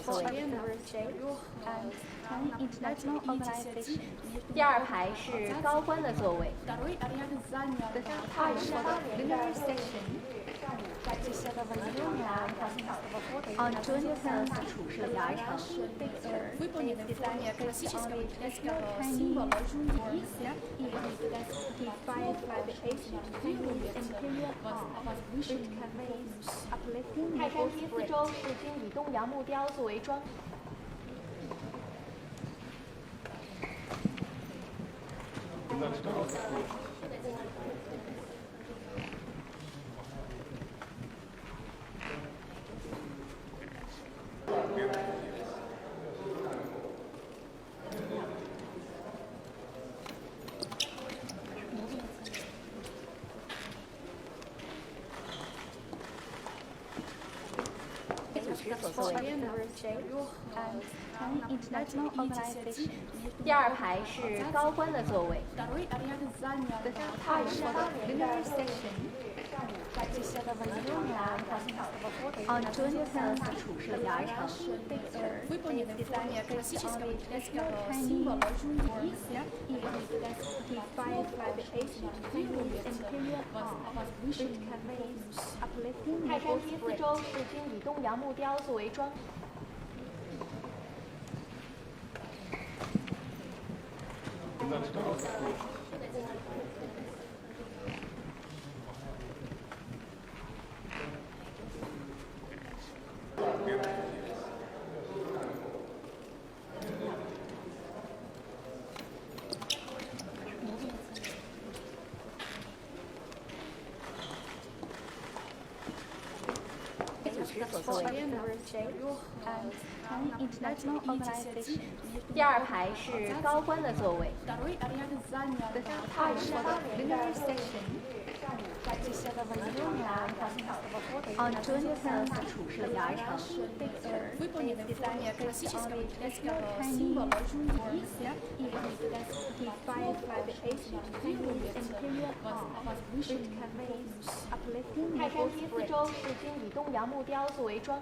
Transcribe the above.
作为。第二排是高官的座位。On 27th, 处设加长。泰山梯四周是均以东洋木雕作为装。所作为。第二排是高官的座位。On 27th, 处设加长。泰山梯四周是均以东洋木雕作为装。所作为。第二排是高官的座位。On 27th, 处设加长。泰山梯四周是均以东洋木雕作为装。